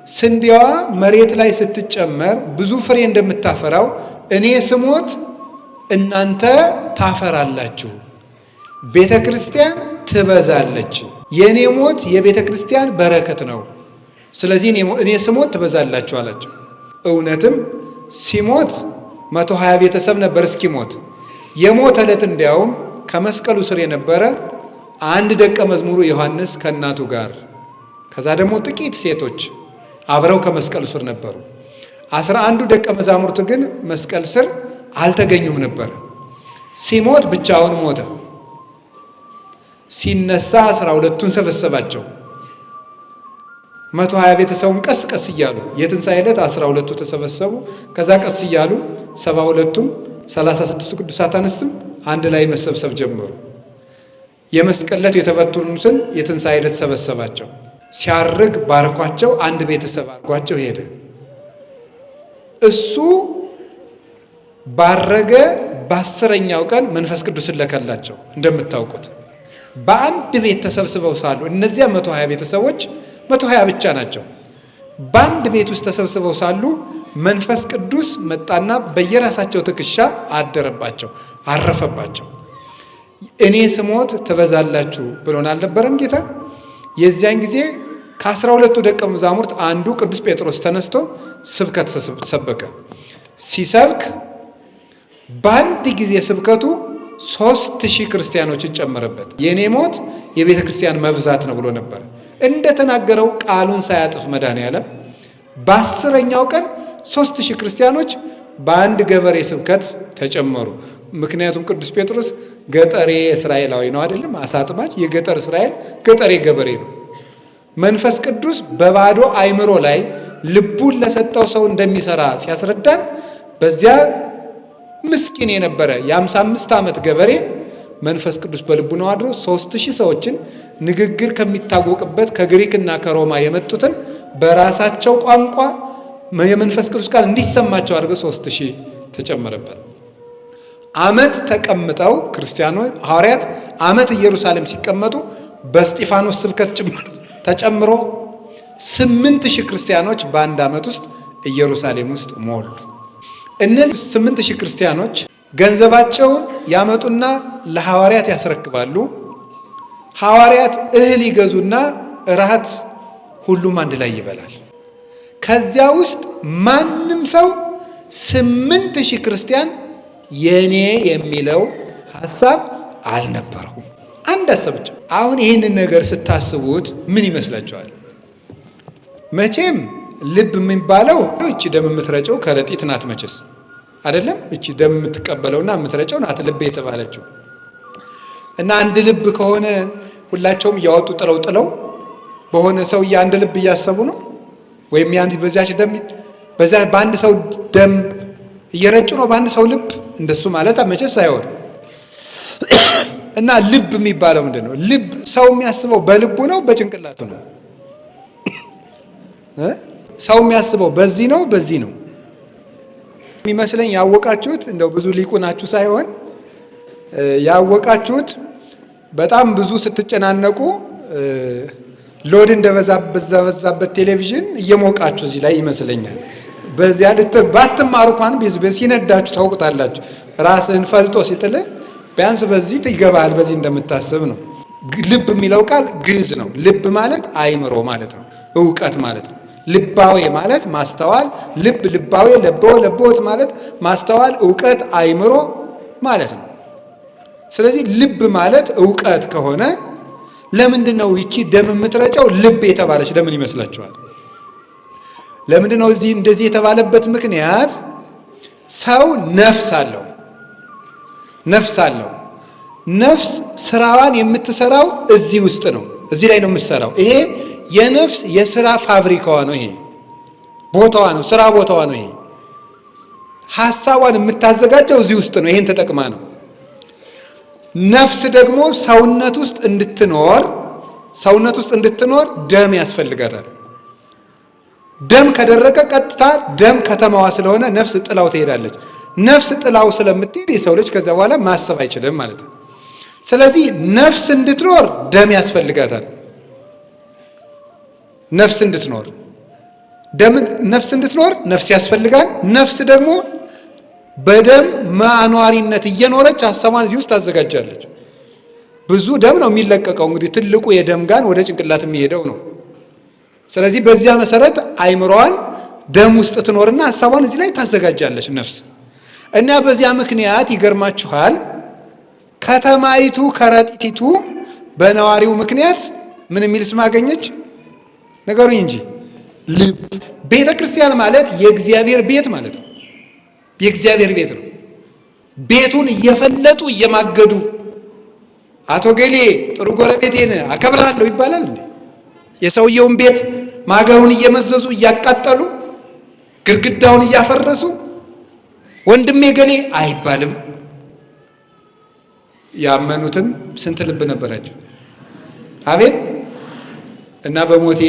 ስንዴዋ መሬት ላይ ስትጨመር ብዙ ፍሬ እንደምታፈራው እኔ ስሞት እናንተ ታፈራላችሁ፣ ቤተ ክርስቲያን ትበዛለች። የኔ ሞት የቤተ ክርስቲያን በረከት ነው። ስለዚህ እኔ ስሞት ትበዛላችሁ አላቸው። እውነትም ሲሞት 120 ቤተሰብ ነበር እስኪሞት። የሞት ዕለት እንዲያውም ከመስቀሉ ስር የነበረ አንድ ደቀ መዝሙሩ ዮሐንስ ከእናቱ ጋር፣ ከዛ ደግሞ ጥቂት ሴቶች አብረው ከመስቀሉ ስር ነበሩ። 11 ደቀ መዛሙርቱ ግን መስቀል ስር አልተገኙም ነበር። ሲሞት ብቻውን ሞተ። ሲነሳ 12ቱን ሰበሰባቸው። 120 ቤተሰቡም ቀስ ቀስ እያሉ የትንሣኤ ዕለት 12ቱ ተሰበሰቡ። ከዛ ቀስ እያሉ 72ቱም 36ቱ ቅዱሳት አንስትም አንድ ላይ መሰብሰብ ጀመሩ። የመስቀል ዕለት የተፈቱትን የትንሣኤ ዕለት ሰበሰባቸው። ሲያርግ ባርኳቸው፣ አንድ ቤተሰብ አርጓቸው ሄደ። እሱ ባረገ በ10ኛው ቀን መንፈስ ቅዱስን ለከላቸው። እንደምታውቁት በአንድ ቤት ተሰብስበው ሳሉ እነዚያ 120 ቤተሰቦች 120 ብቻ ናቸው። በአንድ ቤት ውስጥ ተሰብስበው ሳሉ መንፈስ ቅዱስ መጣና በየራሳቸው ትከሻ አደረባቸው፣ አረፈባቸው። እኔ ስሞት ትበዛላችሁ ብሎን አልነበረም ጌታ? የዚያን ጊዜ ከ12ቱ ደቀ መዛሙርት አንዱ ቅዱስ ጴጥሮስ ተነስቶ ስብከት ሰበከ። ሲሰብክ በአንድ ጊዜ ስብከቱ 3000 ክርስቲያኖችን ጨመረበት። የኔ ሞት የቤተ ክርስቲያን መብዛት ነው ብሎ ነበር። እንደተናገረው ቃሉን ሳያጥፍ መድኃኔዓለም በ10ኛው ቀን 3000 ክርስቲያኖች በአንድ ገበሬ ስብከት ተጨመሩ። ምክንያቱም ቅዱስ ጴጥሮስ ገጠሬ እስራኤላዊ ነው አይደለም? አሳ አጥማጅ፣ የገጠር እስራኤል ገጠሬ ገበሬ ነው። መንፈስ ቅዱስ በባዶ አእምሮ ላይ ልቡን ለሰጠው ሰው እንደሚሰራ ሲያስረዳን በዚያ ምስኪን የነበረ የ55 ዓመት ገበሬ መንፈስ ቅዱስ በልቡ ነው አድሮ 3000 ሰዎችን ንግግር ከሚታወቅበት ከግሪክና ከሮማ የመጡትን በራሳቸው ቋንቋ የመንፈስ ቅዱስ ቃል እንዲሰማቸው አድርገው 3000 ተጨመረበት። ዓመት ተቀምጠው ክርስቲያኖች ሐዋርያት ዓመት ኢየሩሳሌም ሲቀመጡ በእስጢፋኖስ ስብከት ተጨምሮ 8000 ክርስቲያኖች በአንድ ዓመት ውስጥ ኢየሩሳሌም ውስጥ ሞሉ። እነዚህ 8000 ክርስቲያኖች ገንዘባቸውን ያመጡና ለሐዋርያት ያስረክባሉ። ሐዋርያት እህል ይገዙና እራት ሁሉም አንድ ላይ ይበላል። ከዚያ ውስጥ ማንም ሰው 8000 ክርስቲያን የኔ የሚለው ሐሳብ አልነበረውም። አንድ ሐሳብ ብቻ። አሁን ይህንን ነገር ስታስቡት ምን ይመስላችኋል? መቼም ልብ የሚባለው እቺ ደም የምትረጨው ከረጢት ናት መቼስ አይደለም? እቺ ደም የምትቀበለውና የምትረጨው ናት ልብ የተባለችው። እና አንድ ልብ ከሆነ ሁላቸውም እያወጡ ጥለው በሆነ ሰው አንድ ልብ እያሰቡ ነው ወይም ያን በዛች ደም በዛ በአንድ ሰው ደም እየረጩ ነው በአንድ ሰው ልብ። እንደሱ ማለት መቼስ አይሆንም። እና ልብ የሚባለው ምንድን ነው? ልብ ሰው የሚያስበው በልቡ ነው በጭንቅላቱ ነው? ሰው የሚያስበው በዚህ ነው በዚህ ነው የሚመስለኝ። ያወቃችሁት እንደው ብዙ ሊቁ ናችሁ ሳይሆን ያወቃችሁት በጣም ብዙ ስትጨናነቁ ሎድ እንደበዛበት ቴሌቪዥን እየሞቃችሁ እዚህ ላይ ይመስለኛል። በዚያ ባትማሩ እንኳን ሲነዳችሁ ታውቁታላችሁ። ራስህን ፈልጦ ሲጥልህ ቢያንስ በዚህ ይገባል በዚህ እንደምታስብ ነው። ልብ የሚለው ቃል ግዕዝ ነው። ልብ ማለት አእምሮ ማለት ነው፣ እውቀት ማለት ነው። ልባዌ ማለት ማስተዋል፣ ልብ ልባዌ፣ ለቦት ማለት ማስተዋል፣ እውቀት፣ አእምሮ ማለት ነው። ስለዚህ ልብ ማለት እውቀት ከሆነ ለምንድን ነው ይቺ ደም የምትረጨው ልብ የተባለች ለምን ይመስላችኋል? ለምንድን ነው እንደዚህ የተባለበት ምክንያት ሰው ነፍስ አለው። ነፍስ ስራዋን የምትሰራው እዚህ ውስጥ ነው። እዚህ ላይ ነው የምትሰራው። ይሄ የነፍስ የስራ ፋብሪካዋ ነው። ይሄ ቦታዋ ነው፣ ስራ ቦታዋ ነው። ይሄ ሐሳቧን የምታዘጋጀው እዚህ ውስጥ ነው። ይሄን ተጠቅማ ነው። ነፍስ ደግሞ ሰውነት ውስጥ እንድትኖር ደም ያስፈልጋታል። ደም ከደረቀ ቀጥታ ደም ከተማዋ ስለሆነ ነፍስ ጥላው ትሄዳለች። ነፍስ ጥላው ስለምትሄድ የሰው ልጅ ከዛ በኋላ ማሰብ አይችልም ማለት ነው። ስለዚህ ነፍስ እንድትኖር ደም ያስፈልጋታል። ነፍስ እንድትኖር ደም ነፍስ እንድትኖር ነፍስ ያስፈልጋል። ነፍስ ደግሞ በደም ማኗሪነት እየኖረች ሀሳቧን እዚህ ውስጥ ታዘጋጃለች። ብዙ ደም ነው የሚለቀቀው። እንግዲህ ትልቁ የደም ጋን ወደ ጭንቅላት የሚሄደው ነው። ስለዚህ በዚያ መሰረት አይምሮዋን ደም ውስጥ ትኖርና ሀሳቧን እዚህ ላይ ታዘጋጃለች ነፍስ እና በዚያ ምክንያት ይገርማችኋል ከተማይቱ ከረጢቱ በነዋሪው ምክንያት ምን የሚል ስም አገኘች? ነገሩኝ እንጂ ልብ። ቤተ ክርስቲያን ማለት የእግዚአብሔር ቤት ማለት ነው። የእግዚአብሔር ቤት ነው። ቤቱን እየፈለጡ እየማገዱ አቶ ገሌ ጥሩ ጎረቤቴን አከብራለሁ ይባላል እንዴ? የሰውየውን ቤት ማገሩን እየመዘዙ እያቃጠሉ ግድግዳውን እያፈረሱ ወንድሜ ገሌ አይባልም። ያመኑትም ስንት ልብ ነበራቸው? አቤት! እና በሞቴ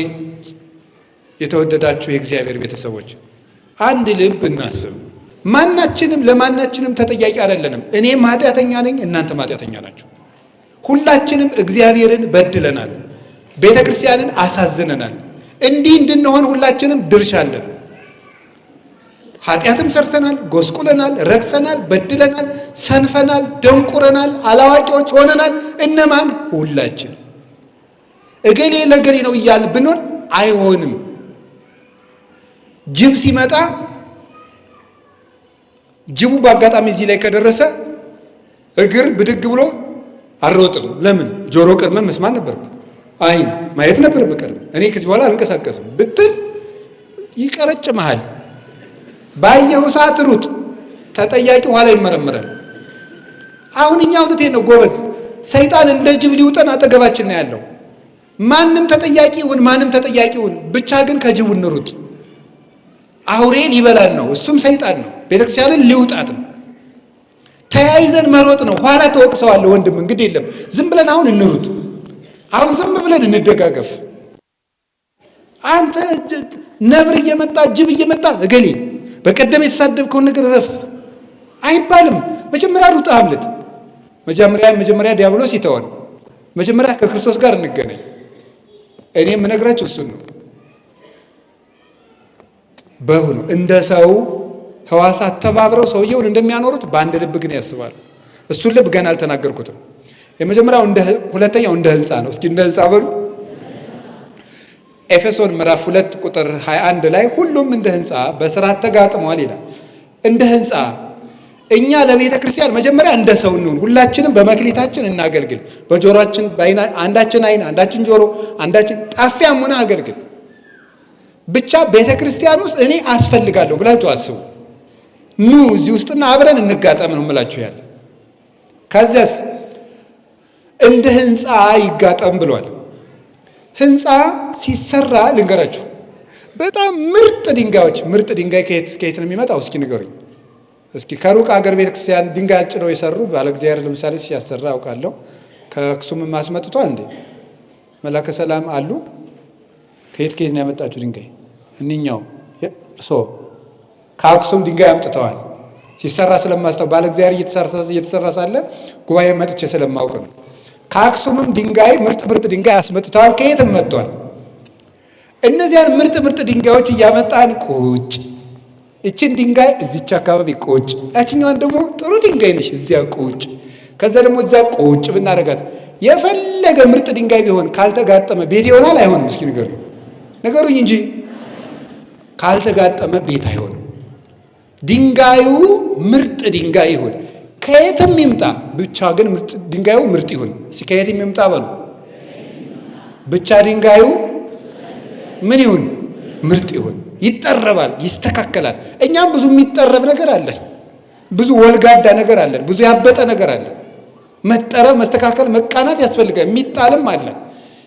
የተወደዳችሁ የእግዚአብሔር ቤተሰቦች አንድ ልብ እናስብ። ማናችንም ለማናችንም ተጠያቂ አይደለንም። እኔም ኃጢአተኛ ነኝ፣ እናንተም ኃጢአተኛ ናችሁ። ሁላችንም እግዚአብሔርን በድለናል፣ ቤተ ክርስቲያንን አሳዝነናል። እንዲህ እንድንሆን ሁላችንም ድርሻ አለን። ኃጢአትም ሰርተናል፣ ጎስቁለናል፣ ረክሰናል፣ በድለናል፣ ሰንፈናል፣ ደንቁረናል፣ አላዋቂዎች ሆነናል። እነማን? ሁላችን። እገሌ ለገሌ ነው እያልን ብንሆን አይሆንም። ጅብ ሲመጣ ጅቡ በአጋጣሚ እዚህ ላይ ከደረሰ እግር ብድግ ብሎ አልሮጥም። ለምን? ጆሮ ቀድመ መስማት ነበረብህ፣ አይን ማየት ነበረብህ ቀድመ። እኔ ከዚህ በኋላ አልንቀሳቀስም ብትል ይቀረጭመሃል። ባየው ሰዓት ሩጥ፣ ተጠያቂ ኋላ ይመረመራል። አሁን እኛ እውነቴን ነው ጎበዝ፣ ሰይጣን እንደ ጅብ ሊውጠን አጠገባችን ነው ያለው። ማንም ተጠያቂ ይሁን ማንም ተጠያቂ ይሁን፣ ብቻ ግን ከጅቡ እንሩጥ። አውሬ ሊበላን ነው፣ እሱም ሰይጣን ነው። ቤተክርስቲያንን ሊውጣት ነው። ተያይዘን መሮጥ ነው። ኋላ ተወቅሰዋለሁ ወንድም፣ እንግዲህ የለም ዝም ብለን አሁን እንሩጥ። አሁን ዝም ብለን እንደጋገፍ። አንተ ነብር እየመጣ ጅብ እየመጣ እገሌ በቀደም የተሳደብከውን ነገር ረፍ አይባልም። መጀመሪያ ሩጥ፣ አምልጥ። መጀመሪያ ዲያብሎስ ይተወን። መጀመሪያ ከክርስቶስ ጋር እንገናኝ። እኔ የምነግራችሁ እሱን ነው። በሁሉ እንደ ሰው ሕዋሳት ተባብረው ሰውየውን እንደሚያኖሩት በአንድ ልብ ግን ያስባሉ። እሱን ልብ ገና አልተናገርኩትም። የመጀመሪያው ሁለተኛው እንደ ሕንፃ ነው። እስኪ እንደ ሕንፃ በሉ። ኤፌሶን ምዕራፍ 2 ቁጥር 21 ላይ ሁሉም እንደ ሕንፃ በስርዓት ተጋጥመዋል ይላል። እንደ ሕንፃ እኛ ለቤተ ክርስቲያን መጀመሪያ እንደ ሰው እንሁን። ሁላችንም በመክሊታችን እናገልግል። በጆሮአችን አንዳችን አይን፣ አንዳችን ጆሮ፣ አንዳችን ጣፊያም ሆነ አገልግል። ብቻ ቤተ ክርስቲያን ውስጥ እኔ አስፈልጋለሁ ብላችሁ አስቡ። ኑ እዚህ ውስጥና አብረን እንጋጠም ነው የምላችሁ ያለ። ከዚያስ እንደ ሕንፃ ይጋጠም ብሏል። ሕንፃ ሲሰራ ልንገራችሁ፣ በጣም ምርጥ ድንጋዮች። ምርጥ ድንጋይ ከየት ነው የሚመጣው? እስኪ ንገሩኝ። እስኪ ከሩቅ አገር ቤተክርስቲያን ድንጋይ አጭነው የሰሩ ባለ እግዚአብሔር ለምሳሌ ሲያሰራ አውቃለሁ። ከአክሱም ማስመጥቷል እንዴ? መላከ ሰላም አሉ። ከየት ነው ያመጣችሁ ድንጋይ? እኒኛው እርሶ ከአክሱም ድንጋይ አምጥተዋል። ሲሰራ ስለማስተው ባለ እግዚአብሔር እየተሰራ ሳለ ጉባኤ መጥቼ ስለማውቅ ነው። ከአክሱምም ድንጋይ ምርጥ ድንጋይ አስመጥተዋል። ከየትም መጥቷል። እነዚያን ምርጥ ድንጋዮች እያመጣን ቁጭ፣ እችን ድንጋይ እዚች አካባቢ ቁጭ፣ ያችኛዋን ደግሞ ጥሩ ድንጋይ ነሽ እዚያ ቁጭ፣ ከዛ ደግሞ እዚያ ቁጭ ብናደርጋት የፈለገ ምርጥ ድንጋይ ቢሆን ካልተጋጠመ ቤት ይሆናል አይሆንም? እስኪ ንገሩኝ እንጂ ካልተጋጠመ ቤት አይሆንም። ድንጋዩ ምርጥ ድንጋይ ይሁን፣ ከየትም ይምጣ፣ ብቻ ግን ድንጋዩ ምርጥ ይሁን። እስኪ ከየትም ይምጣ በሉ፣ ብቻ ድንጋዩ ምን ይሁን? ምርጥ ይሁን። ይጠረባል፣ ይስተካከላል። እኛም ብዙ የሚጠረብ ነገር አለን፣ ብዙ ወልጋዳ ነገር አለን፣ ብዙ ያበጠ ነገር አለን። መጠረብ፣ መስተካከል፣ መቃናት ያስፈልጋል። የሚጣልም አለን።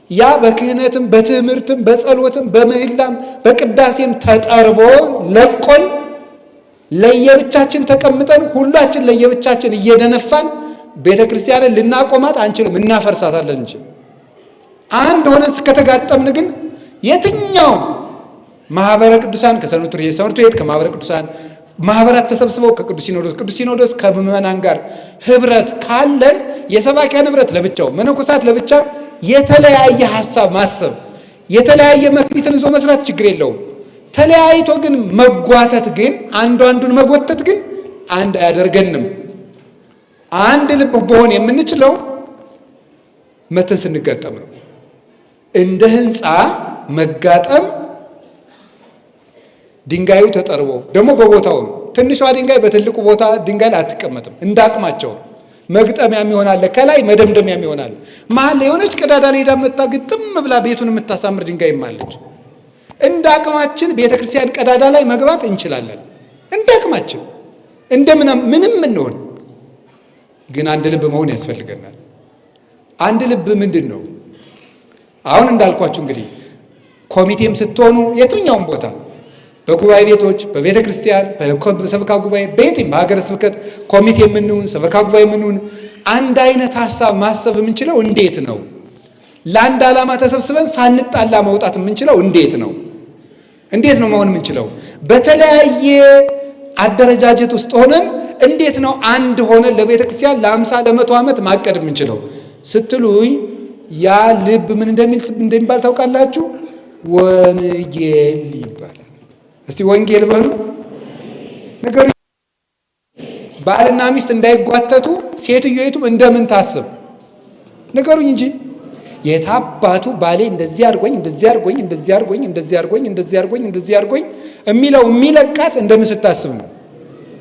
ያ በክህነትም በትምህርትም በጸሎትም በምህላም በቅዳሴም ተጠርቦ ለቆን ለየብቻችን ተቀምጠን ሁላችን ለየብቻችን እየደነፋን ቤተ ክርስቲያንን ልናቆማት አንችልም፣ እናፈርሳታለን እንጂ። አንድ ሆነን እስከተጋጠምን ግን የትኛውም ማህበረ ቅዱሳን ከሰንበት ቤት ከማህበረ ቅዱሳን ማህበራት ተሰብስበው ከቅዱስ ሲኖዶስ ከምዕመናን ጋር ህብረት ካለን የሰባኪያን ህብረት ለብቻው መነኮሳት ለብቻ የተለያየ ሐሳብ ማሰብ የተለያየ መክሊትን ይዞ መስራት ችግር የለውም። ተለያይቶ ግን መጓተት ግን አንዱ አንዱን መጎተት ግን አንድ አያደርገንም። አንድ ልብ በሆን የምንችለው መተን ስንጋጠም ነው። እንደ ህንፃ መጋጠም ድንጋዩ ተጠርቦ ደግሞ በቦታው ነው። ትንሿ ድንጋይ በትልቁ ቦታ ድንጋይ ላይ አትቀመጥም። እንዳቅማቸው ነው። መግጠሚያም ይሆናል፣ ከላይ መደምደሚያም ይሆናል። መሀል ላይ የሆነች ቀዳዳ ላይ ሄዳ መጣ ግጥም ብላ ቤቱን የምታሳምር ድንጋይም አለች። እንደ አቅማችን ቤተክርስቲያን ቀዳዳ ላይ መግባት እንችላለን። እንደ አቅማችን ምንም እንሆን፣ ግን አንድ ልብ መሆን ያስፈልገናል። አንድ ልብ ምንድን ነው? አሁን እንዳልኳችሁ እንግዲህ ኮሚቴም ስትሆኑ የትኛውም ቦታ በጉባኤ ቤቶች፣ በቤተ ክርስቲያን፣ በሰበካ ጉባኤ፣ በየትም በሀገረ ስብከት ኮሚቴ የምንሆን ሰበካ ጉባኤ የምንሆን አንድ አይነት ሀሳብ ማሰብ የምንችለው እንዴት ነው? ለአንድ ዓላማ ተሰብስበን ሳንጣላ መውጣት የምንችለው እንዴት ነው? እንዴት ነው መሆን የምንችለው? በተለያየ አደረጃጀት ውስጥ ሆነን እንዴት ነው አንድ ሆነን ለቤተ ክርስቲያን ለ50 ለ100 ዓመት ማቀድ የምንችለው ስትሉኝ፣ ያ ልብ ምን እንደሚባል ታውቃላችሁ? ወንጌል ይባላል። እስቲ ወንጌል በሉ ነገሩ። ባልና ሚስት እንዳይጓተቱ ሴትዮይቱም እንደምን ታስብ ነገሩኝ እንጂ የታባቱ ባሌ እንደዚህ አድርጎኝ እንደዚህ አድርጎኝ እንደዚህ አድርጎኝ እንደዚህ አድርጎኝ እንደዚህ አድርጎኝ እንደዚህ አድርጎኝ የሚለው የሚለቃት እንደምን ስታስብ ነው?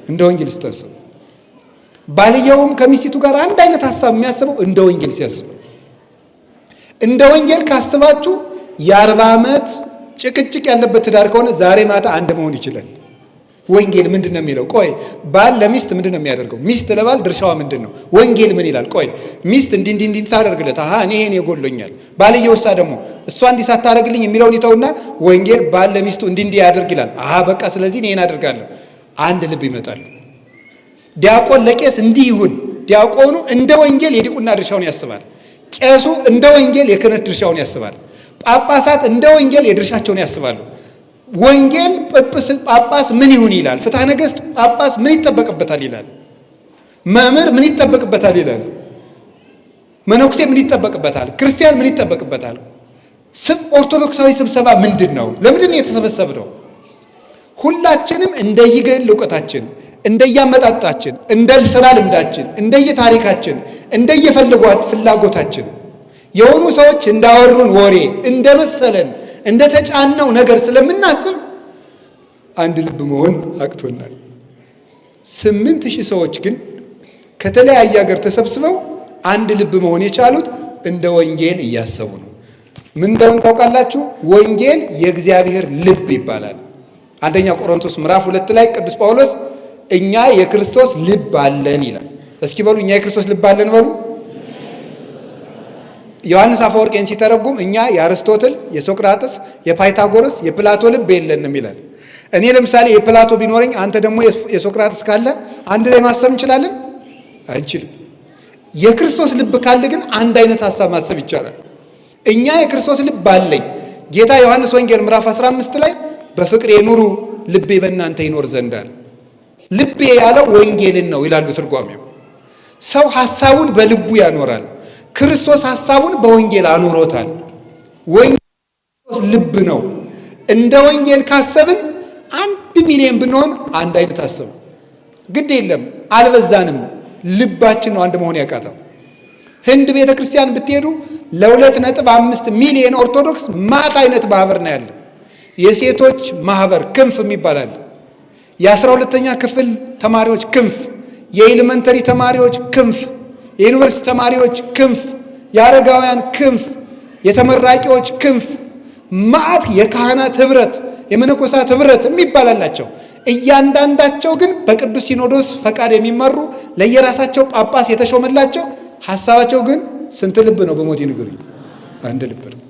እንደ ወንጌል ስታስብ። ባልየውም ከሚስቲቱ ጋር አንድ አይነት ሀሳብ የሚያስበው እንደ ወንጌል ሲያስብ። እንደ ወንጌል ካስባችሁ የ40 ዓመት ጭቅጭቅ ያለበት ትዳር ከሆነ ዛሬ ማታ አንድ መሆን ይችላል። ወንጌል ምንድን ነው የሚለው? ቆይ ባል ለሚስት ምንድን ነው የሚያደርገው? ሚስት ለባል ድርሻዋ ምንድን ነው? ወንጌል ምን ይላል? ቆይ ሚስት እንዲህ ታደርግለት፣ እኔ ይሄን ይጎሎኛል። ባልየውሳ ደግሞ እሷ እንዲህ ሳታደርግልኝ የሚለውን ይተውና ወንጌል ባል ለሚስቱ እንዲህ ያደርግ ይላል። በቃ ስለዚህ እኔን አደርጋለሁ። አንድ ልብ ይመጣል። ዲያቆን ለቄስ እንዲህ ይሁን። ዲያቆኑ እንደ ወንጌል የዲቁና ድርሻውን ያስባል። ቄሱ እንደ ወንጌል የክህነት ድርሻውን ያስባል። ጳጳሳት እንደ ወንጌል የድርሻቸውን ያስባሉ። ወንጌል ጳጳስ ምን ይሁን ይላል። ፍትሐ ነገሥት ጳጳስ ምን ይጠበቅበታል ይላል። መምህር ምን ይጠበቅበታል ይላል። መነኩሴ ምን ይጠበቅበታል? ክርስቲያን ምን ይጠበቅበታል? ኦርቶዶክሳዊ ስብሰባ ምንድን ነው? ለምንድን ነው የተሰበሰብነው? ሁላችንም እንደየግል እውቀታችን፣ እንደየአመጣጣችን፣ እንደ ስራ ልምዳችን፣ እንደየታሪካችን፣ እንደየፈልጓት ፍላጎታችን የሆኑ ሰዎች እንዳወሩን ወሬ እንደመሰለን እንደተጫነው ነገር ስለምናስብ አንድ ልብ መሆን አቅቶናል። 8000 ሰዎች ግን ከተለያየ ሀገር ተሰብስበው አንድ ልብ መሆን የቻሉት እንደ ወንጌል እያሰቡ ነው። ምን እንደሆነ ታውቃላችሁ? ወንጌል የእግዚአብሔር ልብ ይባላል። አንደኛ ቆሮንቶስ ምዕራፍ 2 ላይ ቅዱስ ጳውሎስ እኛ የክርስቶስ ልብ አለን ይላል። እስኪ በሉ እኛ የክርስቶስ ልብ አለን በሉ። ዮሐንስ አፈወርቄን ሲተረጉም እኛ የአርስቶትል፣ የሶቅራጥስ፣ የፓይታጎረስ፣ የፕላቶ ልብ የለንም ይላል። እኔ ለምሳሌ የፕላቶ ቢኖረኝ አንተ ደግሞ የሶቅራጥስ ካለ አንድ ላይ ማሰብ እንችላለን? አንችልም። የክርስቶስ ልብ ካለ ግን አንድ አይነት ሀሳብ ማሰብ ይቻላል። እኛ የክርስቶስ ልብ አለኝ። ጌታ ዮሐንስ ወንጌል ምዕራፍ 15 ላይ በፍቅሬ ኑሩ ልቤ በእናንተ ይኖር ዘንድ አለ። ልቤ ያለው ወንጌልን ነው ይላሉ ትርጓሜው። ሰው ሀሳቡን በልቡ ያኖራል። ክርስቶስ ሀሳቡን በወንጌል አኖሮታል። ወንጌል ልብ ነው። እንደ ወንጌል ካሰብን 1 ሚሊዮን ብንሆን አንድ አይነት አሰብ ግድ የለም አልበዛንም። ልባችን ነው አንድ መሆን ያቃተው። ህንድ ቤተ ክርስቲያን ብትሄዱ ለ2.5 ሚሊዮን ኦርቶዶክስ ማት አይነት ማህበር ነው ያለ። የሴቶች ማህበር ክንፍ የሚባል አለ። የ12ኛ ክፍል ተማሪዎች ክንፍ፣ የኤሌመንተሪ ተማሪዎች ክንፍ፣ የዩኒቨርሲቲ ተማሪዎች ክንፍ፣ የአረጋውያን ክንፍ፣ የተመራቂዎች ክንፍ፣ ማዕት የካህናት ህብረት፣ የመነኮሳት ህብረት የሚባላላቸው። እያንዳንዳቸው ግን በቅዱስ ሲኖዶስ ፈቃድ የሚመሩ ለየራሳቸው ጳጳስ የተሾመላቸው። ሐሳባቸው ግን ስንት ልብ ነው? በሞት ንገሩኝ። አንድ ልብ ነው።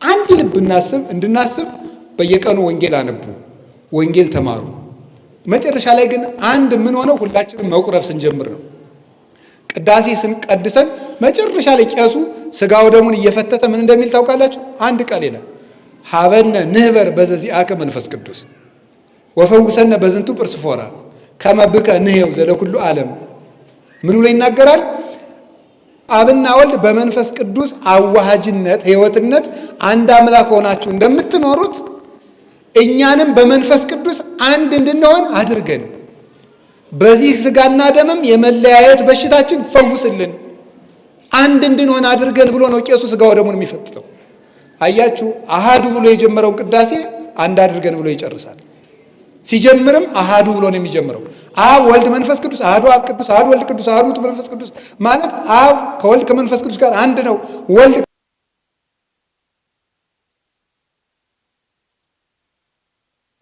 አንድ ልብ እንድናስብ በየቀኑ ወንጌል አነቡ፣ ወንጌል ተማሩ። መጨረሻ ላይ ግን አንድ ምን ሆነው ሁላችንም መቁረብ ስንጀምር ነው። ቅዳሴ ስንቀድሰን መጨረሻ ላይ ቄሱ ስጋው ደሙን እየፈተተ ምን እንደሚል ታውቃላችሁ? አንድ ቃል ይላል፣ ሀበነ ንህበር በዘዚአከ መንፈስ ቅዱስ ወፈውሰነ በዝንቱ ጵርስፎራ ከመብከ ንሄው ዘለኩሉ ዓለም። ምን ብሎ ይናገራል? አብና ወልድ በመንፈስ ቅዱስ አዋሃጅነት ህይወትነት አንድ አምላክ ሆናችሁ እንደምትኖሩት እኛንም በመንፈስ ቅዱስ አንድ እንድንሆን አድርገን በዚህ ሥጋና ደምም የመለያየት በሽታችን ፈውስልን፣ አንድ እንድንሆን አድርገን ብሎ ነው ቄሱ ሥጋ ወደሙን የሚፈትተው። አያችሁ፣ አሃዱ ብሎ የጀመረውን ቅዳሴ አንድ አድርገን ብሎ ይጨርሳል። ሲጀምርም አሃዱ ብሎ ነው የሚጀምረው። አብ ወልድ መንፈስ ቅዱስ፣ አሃዱ አብ ቅዱስ፣ አሃዱ ወልድ ቅዱስ፣ አሃዱ ውእቱ መንፈስ ቅዱስ ማለት አብ ከወልድ ከመንፈስ ቅዱስ ጋር አንድ ነው። ወልድ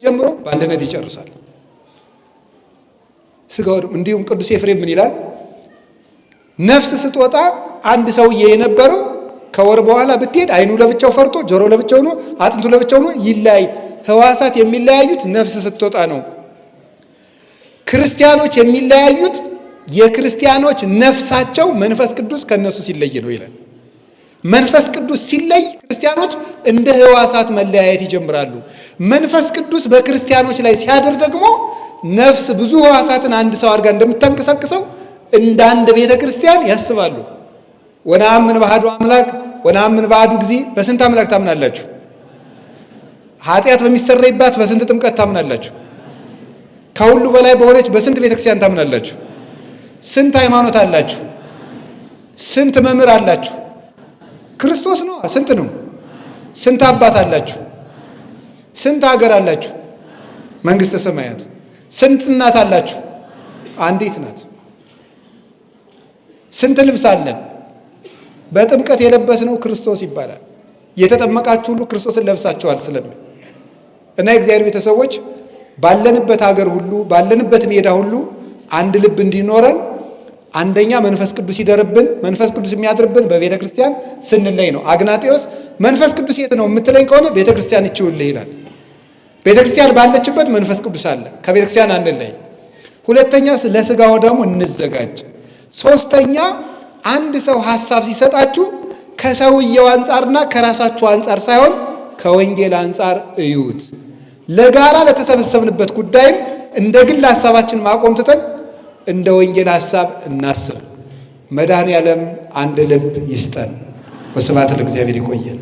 ጀምሮ በአንድነት ይጨርሳል። ሥጋው እንዲሁም ቅዱስ ኤፍሬም ምን ይላል? ነፍስ ስትወጣ አንድ ሰውዬ የነበረው ከወር በኋላ ብትሄድ አይኑ ለብቻው ፈርቶ፣ ጆሮ ለብቻው ነው፣ አጥንቱ ለብቻው ነው፣ ይለያይ። ሕዋሳት የሚለያዩት ነፍስ ስትወጣ ነው። ክርስቲያኖች የሚለያዩት የክርስቲያኖች ነፍሳቸው መንፈስ ቅዱስ ከነሱ ሲለይ ነው ይላል። መንፈስ ቅዱስ ሲለይ ክርስቲያኖች እንደ ሕዋሳት መለያየት ይጀምራሉ። መንፈስ ቅዱስ በክርስቲያኖች ላይ ሲያድር ደግሞ ነፍስ ብዙ ሕዋሳትን አንድ ሰው አድርጋ እንደምታንቀሳቅሰው እንደ አንድ ቤተ ክርስቲያን ያስባሉ። ወነአምን በአሐዱ አምላክ ወነአምን በአሐዱ እግዚእ። በስንት አምላክ ታምናላችሁ? ኃጢአት በሚሰረይባት በስንት ጥምቀት ታምናላችሁ? ከሁሉ በላይ በሆነች በስንት ቤተ ክርስቲያን ታምናላችሁ? ስንት ሃይማኖት አላችሁ? ስንት መምህር አላችሁ? ክርስቶስ ነው። ስንት ነው? ስንት አባት አላችሁ? ስንት ሀገር አላችሁ? መንግሥተ ሰማያት። ስንት እናት አላችሁ? አንዲት ናት። ስንት ልብስ አለን? በጥምቀት የለበስነው ክርስቶስ ይባላል። የተጠመቃችሁ ሁሉ ክርስቶስን ለብሳችኋል ስለምን እና የእግዚአብሔር ቤተሰቦች ባለንበት ሀገር ሁሉ ባለንበት ሜዳ ሁሉ አንድ ልብ እንዲኖረን አንደኛ መንፈስ ቅዱስ ይደርብን። መንፈስ ቅዱስ የሚያድርብን በቤተ ክርስቲያን ስንለይ ነው። አግናጤዎስ መንፈስ ቅዱስ የት ነው የምትለኝ ከሆነ ቤተ ክርስቲያን ይችውልህ ይላል። ቤተ ክርስቲያን ባለችበት መንፈስ ቅዱስ አለ። ከቤተ ክርስቲያን አንለይ። ሁለተኛ ለሥጋው ደግሞ እንዘጋጅ። ሶስተኛ አንድ ሰው ሐሳብ ሲሰጣችሁ ከሰውየው አንጻርና ከራሳችሁ አንጻር ሳይሆን ከወንጌል አንጻር እዩት። ለጋራ ለተሰበሰብንበት ጉዳይም እንደ ግል ሐሳባችን ማቆም ትተን እንደ ወንጌል ሐሳብ እናስብ። መድኃኔዓለም አንድ ልብ ይስጠን። ወስብሐት ለእግዚአብሔር። ይቆየን።